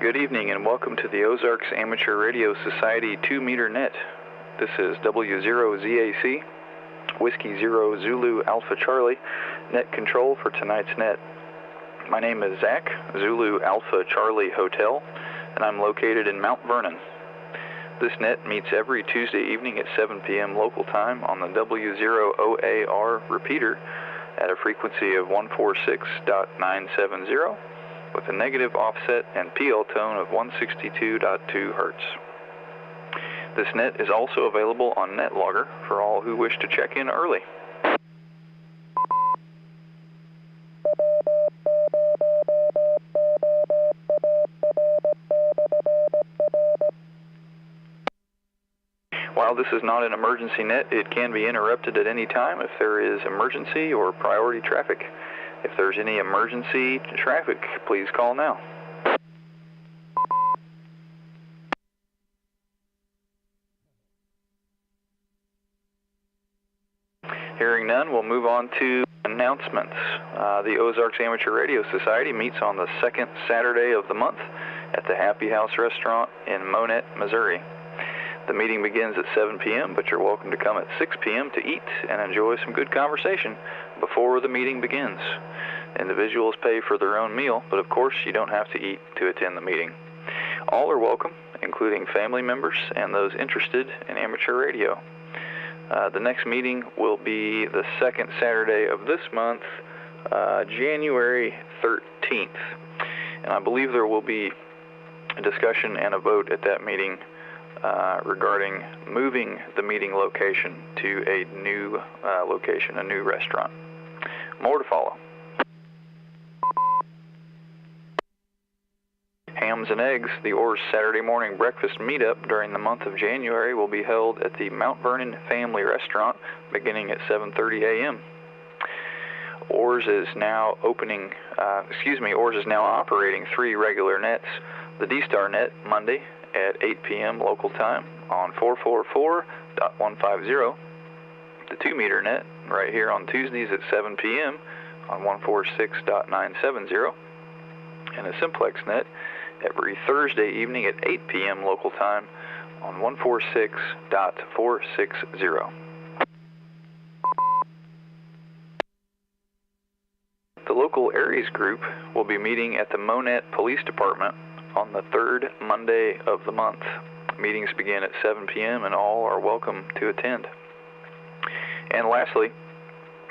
Good evening and welcome to the Ozarks Amateur Radio Society 2-meter net. This is W0ZAC, Whiskey 0 Zulu Alpha Charlie, net control for tonight's net. My name is Zach, Zulu Alpha Charlie Hotel, and I'm located in Mount Vernon. This net meets every Tuesday evening at 7 p.m. local time on the W0OAR repeater at a frequency of 146.970 with a negative offset and PL tone of 162.2 Hertz. This net is also available on NetLogger for all who wish to check in early. While this is not an emergency net, it can be interrupted at any time if there is emergency or priority traffic. If there's any emergency traffic, please call now. Hearing none, we'll move on to announcements. The Ozarks Amateur Radio Society meets on the second Saturday of the month at the Happy House Restaurant in Monette, Missouri. The meeting begins at 7 p.m., but you're welcome to come at 6 p.m. to eat and enjoy some good conversation before the meeting begins. Individuals pay for their own meal, but of course you don't have to eat to attend the meeting. All are welcome, including family members and those interested in amateur radio. The next meeting will be the second Saturday of this month, January 13th. And I believe there will be a discussion and a vote at that meeting regarding moving the meeting location to a new location, a new restaurant. More to follow. Hams and Eggs, the OARS Saturday morning breakfast meetup during the month of January, will be held at the Mount Vernon Family Restaurant beginning at 7:30 a.m. OARS is now operating 3 regular nets. The D-Star net Monday at 8 p.m. local time on 444.150. The 2-meter net right here on Tuesdays at 7 p.m. on 146.970. And a simplex net every Thursday evening at 8 p.m. local time on 146.460. The local Aries group will be meeting at the Monette Police Department on the 3rd Monday of the month. Meetings begin at 7 p.m. and all are welcome to attend. And lastly,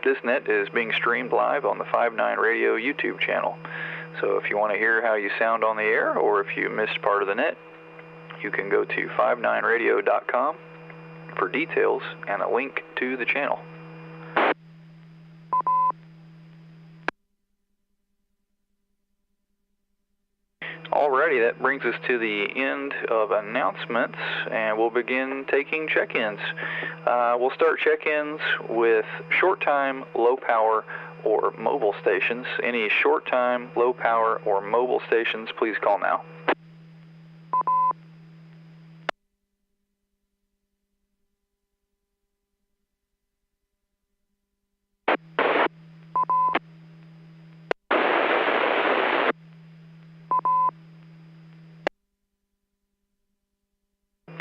this net is being streamed live on the 5-9 Radio YouTube channel. So if you want to hear how you sound on the air, or if you missed part of the net, you can go to 59radio.com for details and a link to the channel. Alrighty, that brings us to the end of announcements, and we'll begin taking check-ins. We'll start check-ins with short-time, low-power, or mobile stations. Any short-time, low-power, or mobile stations, please call now.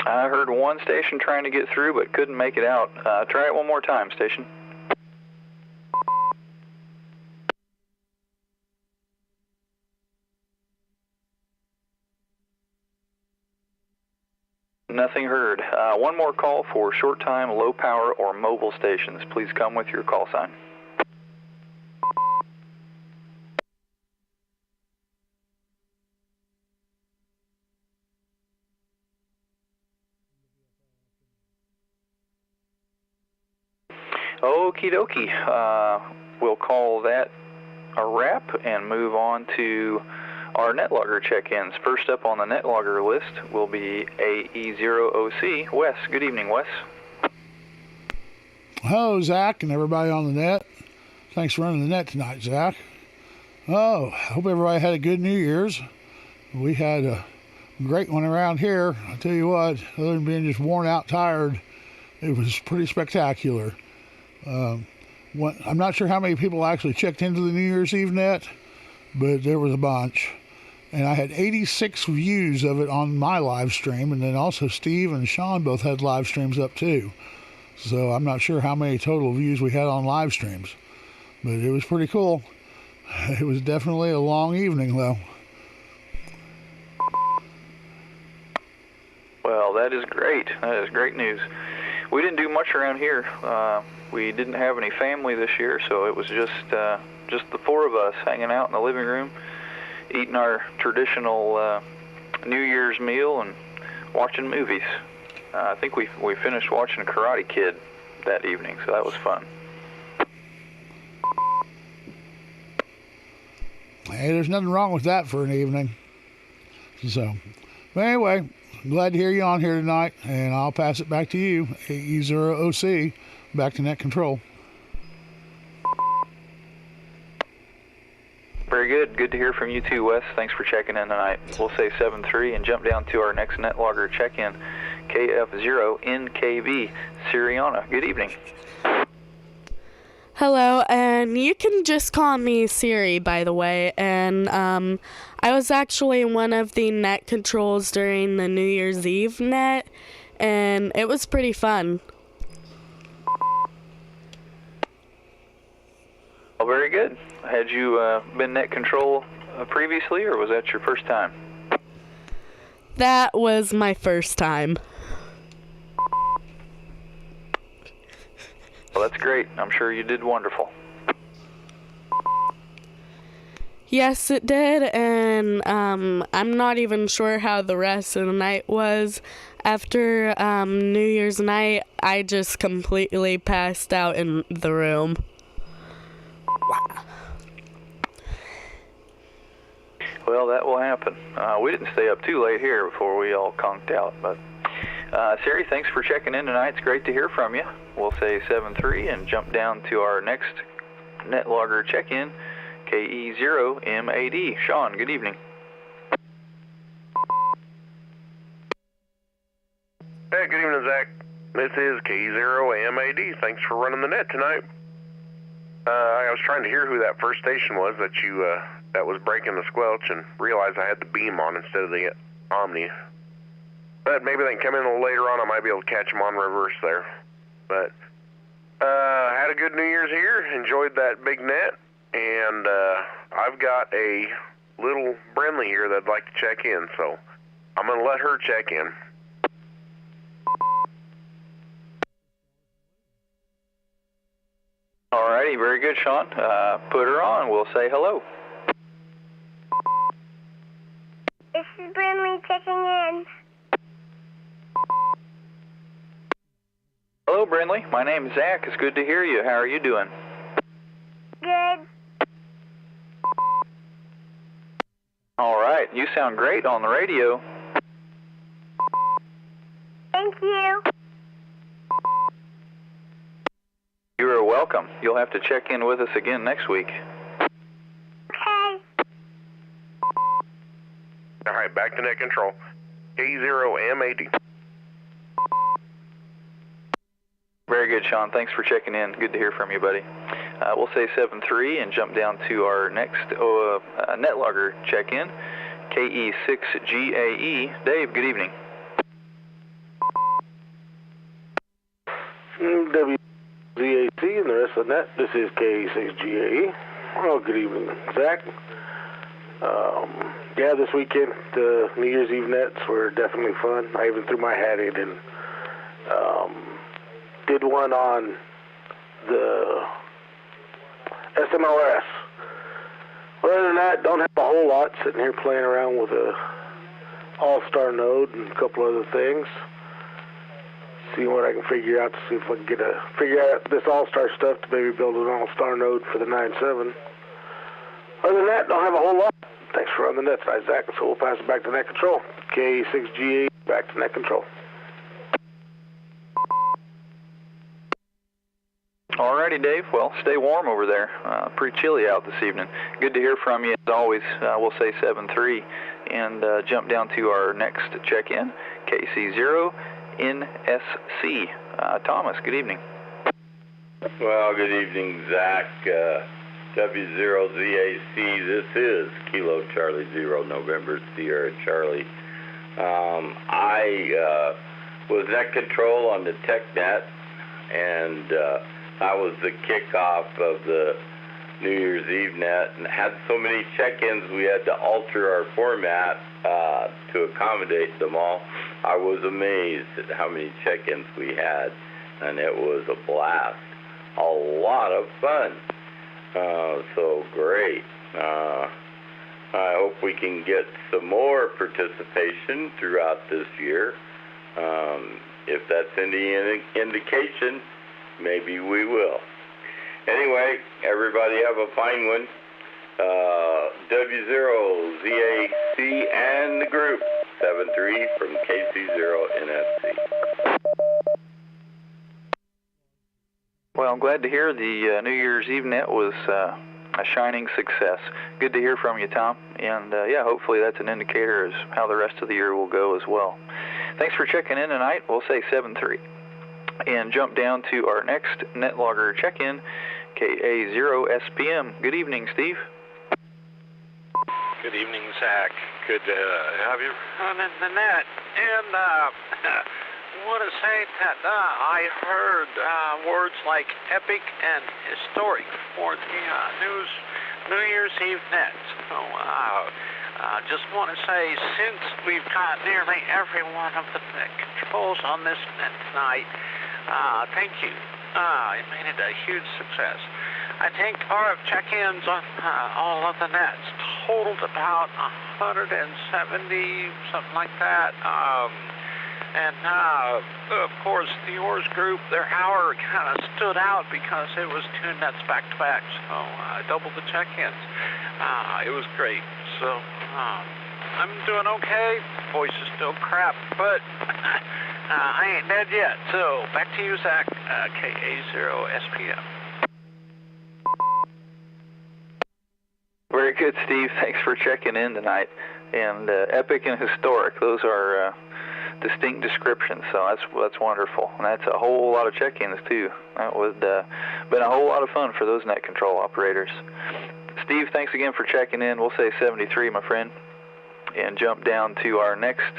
I heard one station trying to get through but couldn't make it out. Try it one more time, station. Nothing heard. One more call for short-time, low-power, or mobile stations. Please come with your call sign. Okie dokie. We'll call that a wrap and move on to our NetLogger check-ins. First up on the NetLogger list will be AE0OC. Wes, good evening, Wes. Hello, Zach, and everybody on the net. Thanks for running the net tonight, Zach. Oh, hope everybody had a good New Year's. We had a great one around here. I tell you what, other than being just worn out, tired, it was pretty spectacular. I'm not sure how many people actually checked into the New Year's Eve net, but there was a bunch. And I had 86 views of it on my live stream, and then also Steve and Sean both had live streams up too. So I'm not sure how many total views we had on live streams, but it was pretty cool. It was definitely a long evening though. Well, that is great. That is great news. We didn't do much around here. We didn't have any family this year, so it was just the four of us hanging out in the living room, eating our traditional New Year's meal and watching movies. I think we finished watching Karate Kid that evening, so that was fun. Hey, there's nothing wrong with that for an evening. So, but anyway, glad to hear you on here tonight, and I'll pass it back to you, OARS, back to net control. Very good. Good to hear from you too, Wes. Thanks for checking in tonight. We'll say 7-3 and jump down to our next net logger check-in, KF0NKB, Siriana. Good evening. Hello, and you can just call me Siri, by the way. And I was actually one of the net controls during the New Year's Eve net, and it was pretty fun. Well, very good. Had you been net control previously, or was that your first time? That was my first time. Well, that's great. I'm sure you did wonderful. Yes, it did, and I'm not even sure how the rest of the night was. After New Year's night, I just completely passed out in the room. Well, that will happen. We didn't stay up too late here before we all conked out. But Siri, thanks for checking in tonight. It's great to hear from you. We'll say 7-3 and jump down to our next net logger check-in, KE0MAD. Sean, good evening. Hey, good evening, Zach. This is KE0MAD. Thanks for running the net tonight. I was trying to hear who that first station was that you that was breaking the squelch, and realized I had the beam on instead of the Omni. But maybe they can come in a little later on. I might be able to catch them on reverse there. But had a good New Year's here. Enjoyed that big net, and I've got a little Brenly here that'd like to check in, so I'm going to let her check in. Alrighty, very good, Sean. Put her on. We'll say hello. This is Brinley checking in. Hello, Brinley. My name is Zach. It's good to hear you. How are you doing? Good. All right. You sound great on the radio. Thank you. You are welcome. You'll have to check in with us again next week. Okay. All right, back to net control. K0MAD. Very good, Sean. Thanks for checking in. Good to hear from you, buddy. We'll say 7-3 and jump down to our next net logger check-in, KE6GAE. Dave, good evening. WZAC and the rest of the net. This is KE6GAE. Oh, good evening, Zach. Yeah, this weekend, the New Year's Eve nets were definitely fun. I even threw my hat in and did one on the SMLS. Other than that, don't have a whole lot. Sitting here playing around with a all-star node and a couple other things. Seeing what I can figure out to see if I can figure out this all-star stuff to maybe build an all-star node for the 9.7. Other than that, don't have a whole lot. Thanks for running the net tonight, Zach. So we'll pass it back to net control. K6GA, back to net control. Alrighty, Dave. Well, stay warm over there. Pretty chilly out this evening. Good to hear from you as always. We'll say 7-3 and jump down to our next check-in, KC0NSC. Thomas, good evening. Well, good evening, Zach. W0ZAC. This is Kilo Charlie 0, November Sierra Charlie. I was net control on the TechNet, and that was the kickoff of the New Year's Eve net, and had so many check-ins we had to alter our format to accommodate them all. I was amazed at how many check-ins we had, and it was a blast. A lot of fun. So great. I hope we can get some more participation throughout this year. If that's any indication, maybe we will. Anyway, everybody have a fine one. W0ZAC and the group, 73 from KC0NSC. Well, I'm glad to hear the New Year's Eve net was a shining success. Good to hear from you, Tom. And yeah, hopefully that's an indicator as how the rest of the year will go as well. Thanks for checking in tonight. We'll say 7-3. And jump down to our next net logger check-in, KA0SPM. Good evening, Steve. Good evening, Zach. Good to have you running the net. And want to say that I heard words like epic and historic for the New Year's Eve net. So just want to say, since we've got nearly every one of the net controls on this net tonight, thank you. It made it a huge success. I think our check-ins on all of the nets totaled about 170, something like that. And of course, the OARS group, their hour kind of stood out because it was 2 nets back-to-back, so I doubled the check-ins. It was great. So I'm doing okay. Voice is still crap, but I ain't dead yet. So back to you, Zach, KA0SPM. Very good, Steve. Thanks for checking in tonight. And epic and historic, those are distinct descriptions, so that's wonderful. And that's a whole lot of check-ins, too. That would been a whole lot of fun for those net control operators. Steve, thanks again for checking in. We'll say 73, my friend. And jump down to our next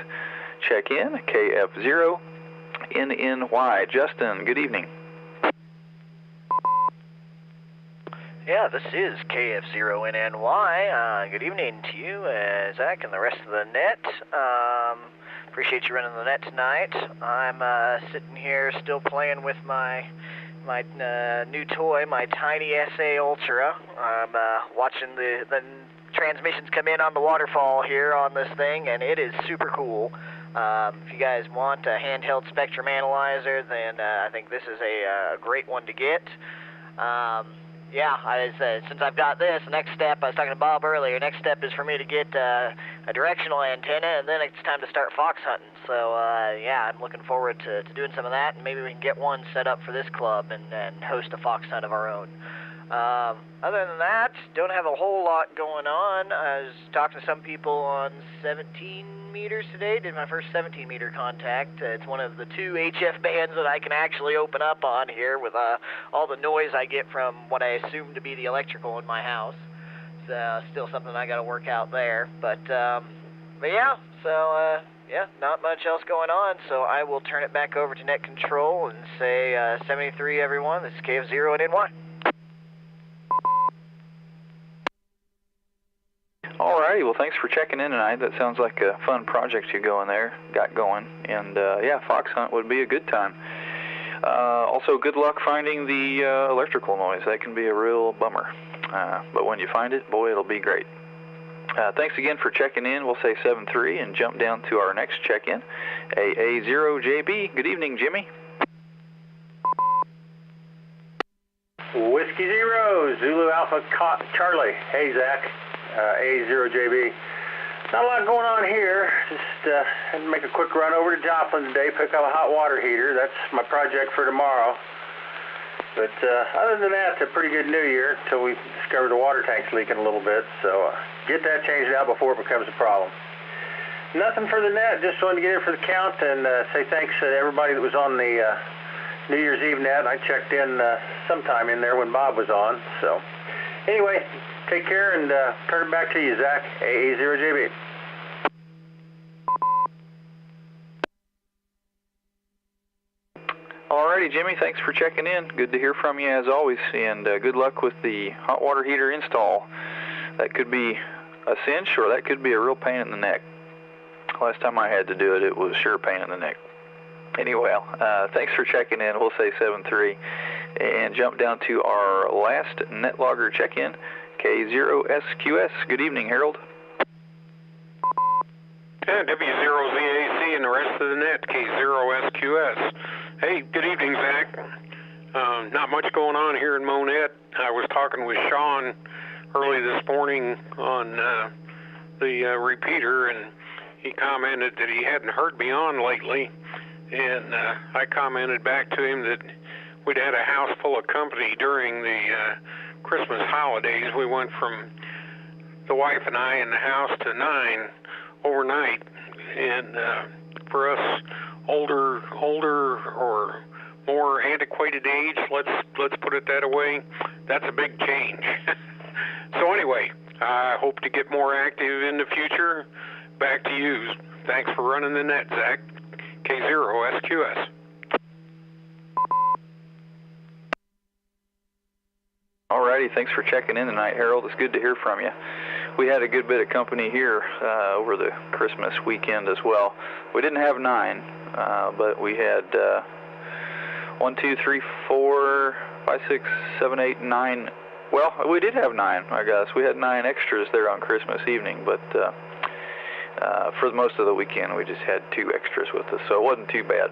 check-in, KF0NNY. Justin, good evening. Yeah, this is KF0NNY. Good evening to you, Zach, and the rest of the net. Appreciate you running the net tonight. I'm sitting here still playing with my new toy, my Tiny SA Ultra. I'm watching the transmissions come in on the waterfall here on this thing, and it is super cool. If you guys want a handheld spectrum analyzer, then I think this is a great one to get. Yeah, since I've got this, next step, I was talking to Bob earlier, next step is for me to get a directional antenna, and then it's time to start fox hunting. So, yeah, I'm looking forward to doing some of that, and maybe we can get one set up for this club and host a fox hunt of our own. Other than that, don't have a whole lot going on. I was talking to some people on 17 meters today, did my first 17-meter contact. It's one of the 2 HF bands that I can actually open up on here with all the noise I get from what I assume to be the electrical in my house. It's still something I got to work out there. But yeah, so yeah, not much else going on, so I will turn it back over to net control and say 73 everyone. This is KF0NNY. Alrighty, well, thanks for checking in tonight. That sounds like a fun project you got going. And yeah, fox hunt would be a good time. Also, good luck finding the electrical noise. That can be a real bummer. But when you find it, boy, it'll be great. Thanks again for checking in. We'll say 7-3 and jump down to our next check-in, AA0JB. Good evening, Jimmy. Whiskey Zero, Zulu Alpha Charlie. Hey, Zach. A0JB. Not a lot going on here. Just had to make a quick run over to Joplin today, pick up a hot water heater. That's my project for tomorrow. But other than that, it's a pretty good New Year until we discovered the water tank's leaking a little bit. So get that changed out before it becomes a problem. Nothing for the net. Just wanted to get in for the count and say thanks to everybody that was on the New Year's Eve net. I checked in sometime in there when Bob was on. So Anyway, take care and turn it back to you, Zach, AA0JB. Alrighty, Jimmy, thanks for checking in. Good to hear from you as always, and good luck with the hot water heater install. That could be a cinch, or that could be a real pain in the neck. Last time I had to do it, it was sure a pain in the neck. Anyway, thanks for checking in. We'll say 7-3 and jump down to our last net logger check-in, K0SQS. Good evening, Harold. W0ZAC and the rest of the net, K0SQS. Hey, good evening, Zach. Not much going on here in Monette. I was talking with Sean early this morning on the repeater, and he commented that he hadn't heard me on lately, and I commented back to him that we'd had a house full of company during the Christmas holidays. We went from the wife and I in the house to 9 overnight, and for us older or more antiquated age, let's put it that way, that's a big change. So anyway, I hope to get more active in the future. Back to you. Thanks for running the net, Zach. K0SQS. Alrighty, thanks for checking in tonight, Harold. It's good to hear from you. We had a good bit of company here over the Christmas weekend as well. We didn't have 9, but we had 1, 2, 3, 4, 5, 6, 7, 8, 9. Well, we did have 9, I guess. We had 9 extras there on Christmas evening, but for most of the weekend we just had 2 extras with us, so it wasn't too bad.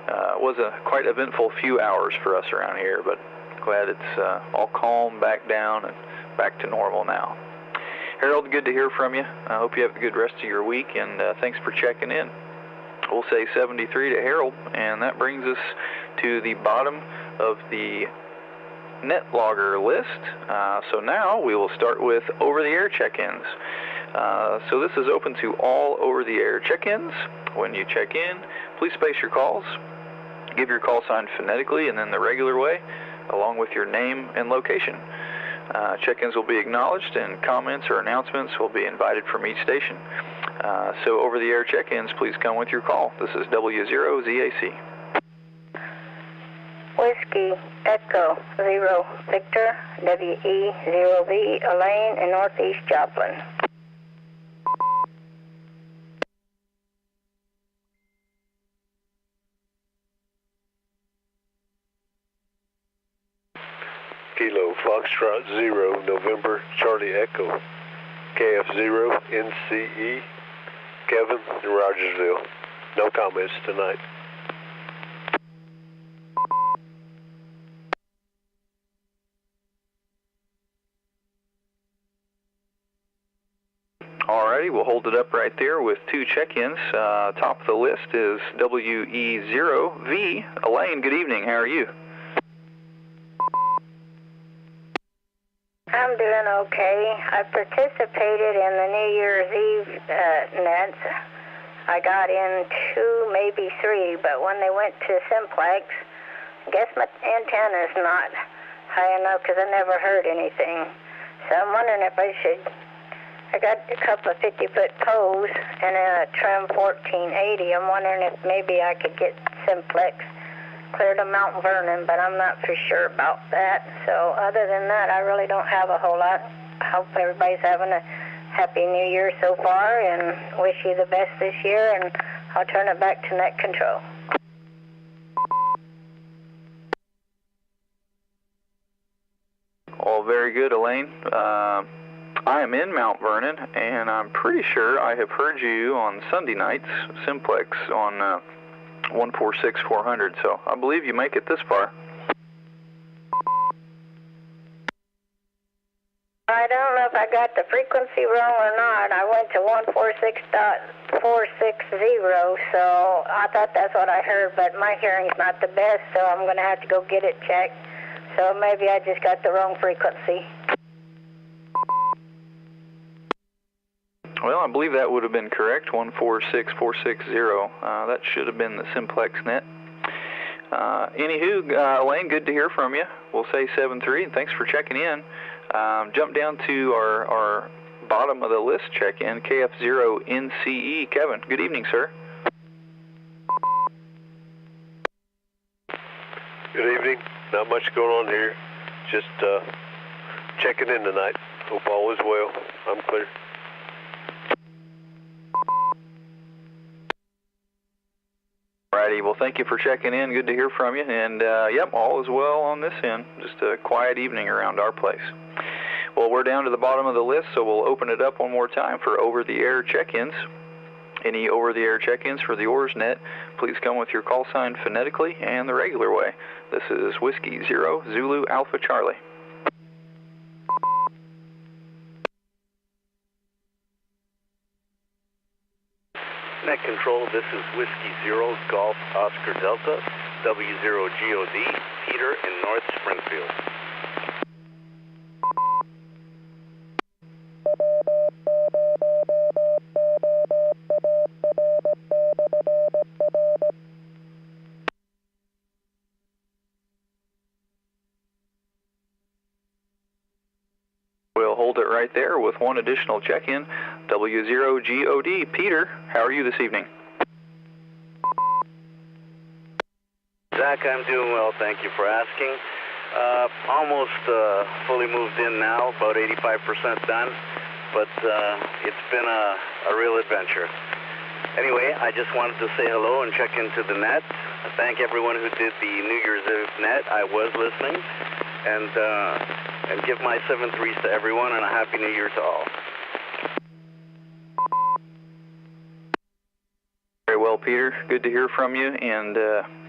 It was a quite eventful few hours for us around here, but glad it's all calm, back down, and back to normal now. Harold, good to hear from you. I hope you have a good rest of your week, and thanks for checking in. We'll say 73 to Harold, and that brings us to the bottom of the net logger list. So now we will start with over-the-air check-ins. So this is open to all over-the-air check-ins. When you check in, please space your calls. Give your call sign phonetically and then the regular way, along with your name and location. Check-ins will be acknowledged, and comments or announcements will be invited from each station. So over-the-air check-ins, please come with your call. This is W0ZAC. Whiskey, Echo, 0, Victor, WE0V, Elaine, in Northeast Joplin. Kilo, Foxtrot 0, November, Charlie Echo, KF0, NCE, Kevin in Rogersville. No comments tonight. Alrighty, we'll hold it up right there with 2 check-ins. Top of the list is WE0V. Elaine, good evening. How are you? I'm doing okay. I participated in the New Year's Eve nets. I got in 2, maybe 3, but when they went to simplex, I guess my antenna's not high enough because I never heard anything. So I'm wondering if I should... I got a couple of 50-foot poles and a trim 1480. I'm wondering if maybe I could get simplex clear to Mount Vernon, but I'm not for sure about that. So other than that, I really don't have a whole lot. I hope everybody's having a happy New Year so far, and wish you the best this year, and I'll turn it back to net control. All very good, Elaine. I am in Mount Vernon, and I'm pretty sure I have heard you on Sunday nights, simplex, on 146-400, so I believe you make it this far. I don't know if I got the frequency wrong or not. I went to 146.460, so I thought that's what I heard, but my hearing's not the best, so I'm going to have to go get it checked. So maybe I just got the wrong frequency. Well, I believe that would have been correct, 146.460. That should have been the simplex net. Anywho, Elaine, good to hear from you. We'll say 7-3, and thanks for checking in. Jump down to our bottom of the list check-in, KF0NCE. Kevin, good evening, sir. Good evening. Not much going on here. Just checking in tonight. Hope all is well. I'm clear. Alrighty, well, thank you for checking in. Good to hear from you. And, yep, all is well on this end. Just a quiet evening around our place. Well, we're down to the bottom of the list, so we'll open it up one more time for over-the-air check-ins. Any over-the-air check-ins for the OARS net, please come with your call sign phonetically and the regular way. This is Whiskey 0 Zulu Alpha Charlie. Net control, this is Whiskey 0 Golf Oscar Delta, W0GOZ, Peter in North Springfield. We'll hold it right there with one additional check-in, W0GOD. Peter, how are you this evening? Zach, I'm doing well, thank you for asking. Almost fully moved in now, about 85% done, but it's been a real adventure. Anyway, I just wanted to say hello and check into the net. Thank everyone who did the New Year's Eve net. I was listening, and give my 7-3s to everyone and a Happy New Year to all. Very well, Peter. Good to hear from you, and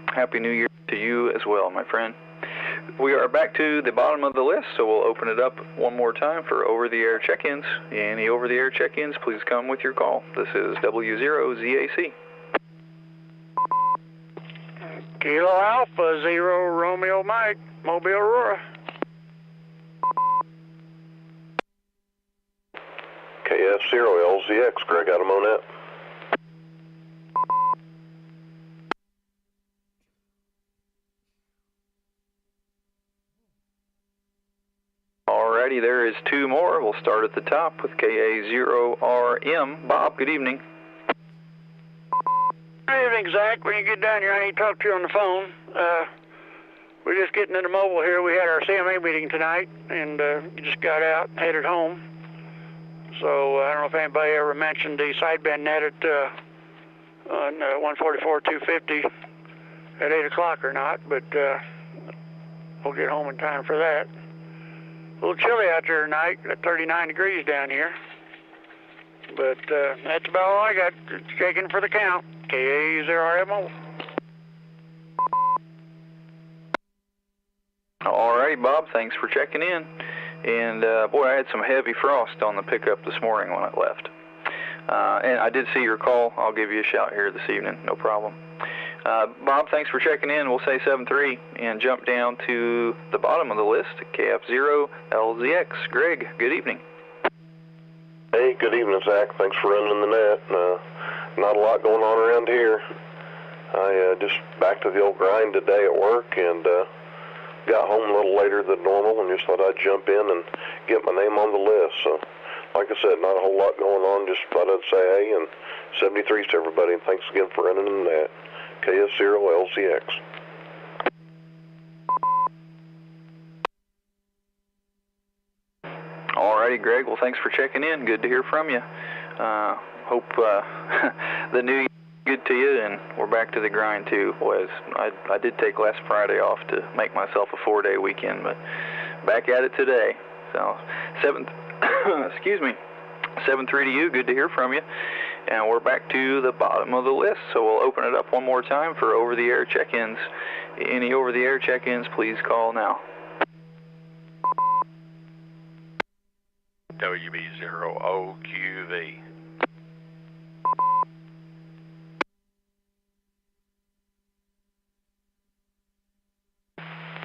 Happy New Year to you as well, my friend. We are back to the bottom of the list, so we'll open it up one more time for over-the-air check-ins. Any over-the-air check-ins, please come with your call. This is W0ZAC. Kilo Alpha 0 Romeo Mike, Mobile Aurora. KF0LZX, Greg out of Monette. Alrighty, there is two more. We'll start at the top with KA0RM. Bob, good evening. Good evening, Zach. When you get down here, I need to talk to you on the phone. We're just getting into mobile here. We had our CMA meeting tonight, and just got out and headed home. So I don't know if anybody ever mentioned the sideband net at on 144-250 at 8 o'clock or not, but we'll get home in time for that. A little chilly out there tonight, at 39 degrees down here. But that's about all I got. Checking for the count. KA0RMO. All right, Bob, thanks for checking in. And, boy, I had some heavy frost on the pickup this morning when I left. And I did see your call. I'll give you a shout here this evening. No problem. Bob, thanks for checking in. We'll say 7-3 and jump down to the bottom of the list, KF0LZX. Greg, good evening. Hey, good evening, Zach. Thanks for running the net. Not a lot going on around here. I just back to the old grind today at work and got home a little later than normal and just thought I'd jump in and get my name on the list. So, like I said, not a whole lot going on. Just thought I'd say hey and 73s to everybody. And thanks again for running the net. KF0LZX. Alrighty, Greg. Well, thanks for checking in. Good to hear from you. Hope the new year good to you, and we're back to the grind too. Boys, I did take last Friday off to make myself a 4-day weekend, but back at it today. So, excuse me, 7-3 to you. Good to hear from you. And we're back to the bottom of the list, so we'll open it up one more time for over-the-air check-ins. Any over-the-air check-ins, please call now. WB0OQV.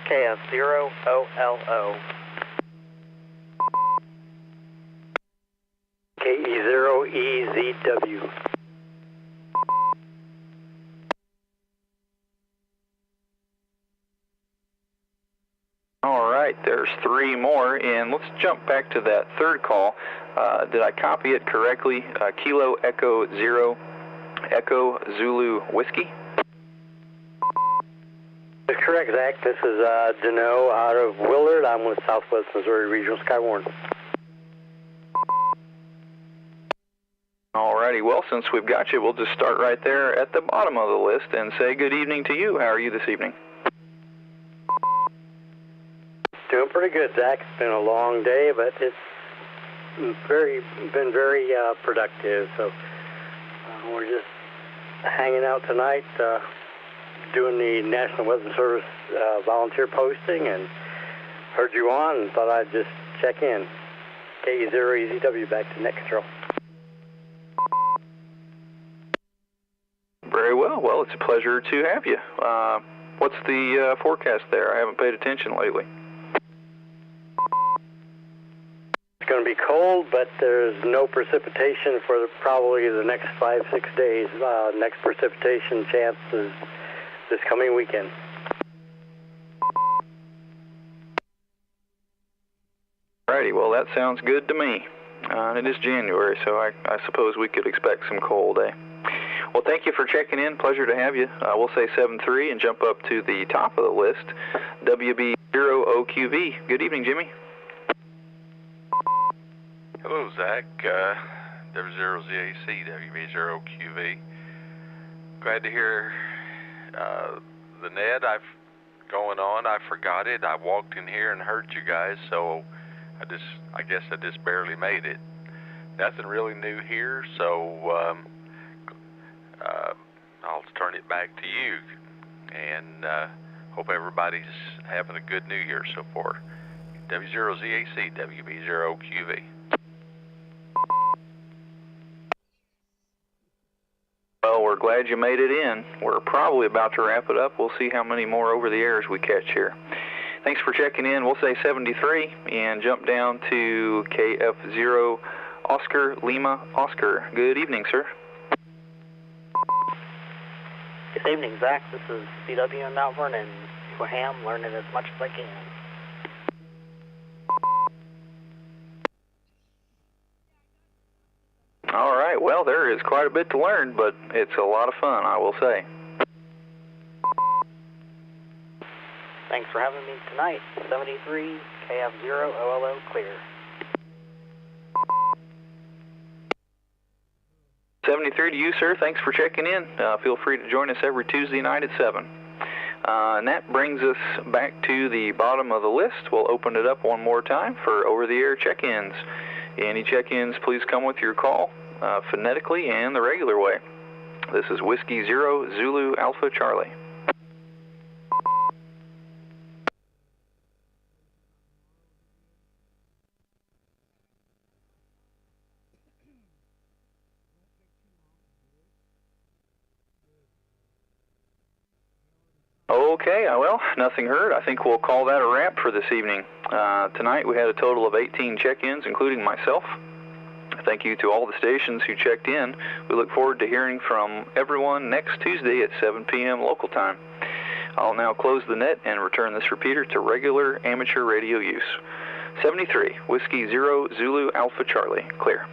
KF0OLO. KE0EZW. All right, there's 3 more, and let's jump back to that third call. Did I copy it correctly? Kilo Echo 0 Echo Zulu Whiskey? That's correct, Zach. This is Dano out of Willard. I'm with Southwest Missouri Regional Skywarn. Alrighty, well, since we've got you, we'll just start right there at the bottom of the list and say good evening to you. How are you this evening? Doing pretty good, Zach. It's been a long day, but it's been very productive. So we're just hanging out tonight, doing the National Weather Service volunteer posting, and heard you on and thought I'd just check in. KE0EZW back to net control. Very well. Well, it's a pleasure to have you. What's the forecast there? I haven't paid attention lately. It's going to be cold, but there's no precipitation for probably the next 5-6 days. Next precipitation chance is this coming weekend. Alrighty, well, that sounds good to me. It is January, so I suppose we could expect some cold, eh? Well, thank you for checking in. Pleasure to have you. We'll say 7-3 and jump up to the top of the list. WB0OQV. Good evening, Jimmy. Hello, Zach. W0ZAC, WB0QV. Glad to hear the net I've going on. I forgot it. I walked in here and heard you guys, so I guess I just barely made it. Nothing really new here, so I'll turn it back to you, and hope everybody's having a good New Year so far. W0ZAC, WB0QV. Well, we're glad you made it in. We're probably about to wrap it up. We'll see how many more over the airs we catch here. Thanks for checking in. We'll say 73 and jump down to KF0 Oscar Lima Oscar. Good evening, sir. Good evening, Zach. This is CW in Mount Vernon for Ham, learning as much as I can. All right, well, there is quite a bit to learn, but it's a lot of fun, I will say. Thanks for having me tonight. 73, KF0, OLO, clear. 73 to you, sir. Thanks for checking in. Feel free to join us every Tuesday night at 7. And that brings us back to the bottom of the list. We'll open it up one more time for over-the-air check-ins. Any check-ins, please come with your call, phonetically and the regular way. This is Whiskey 0 Zulu Alpha Charlie. Okay, well, nothing heard. I think we'll call that a wrap for this evening. Tonight we had a total of 18 check-ins, including myself. Thank you to all the stations who checked in. We look forward to hearing from everyone next Tuesday at 7 p.m. local time. I'll now close the net and return this repeater to regular amateur radio use. 73, Whiskey 0 Zulu Alpha Charlie, clear.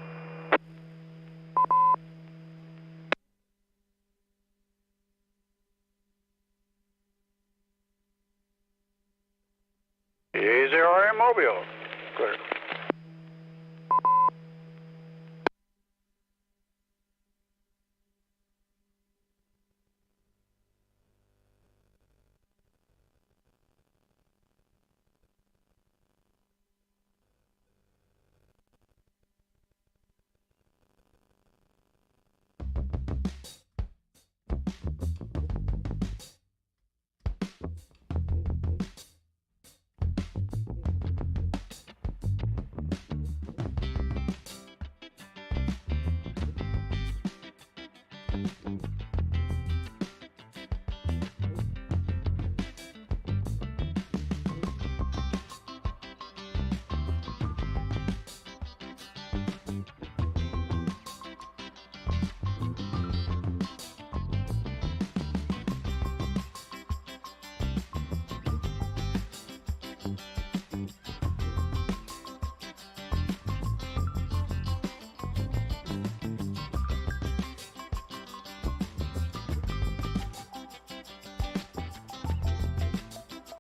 Is there Mobile? Clear.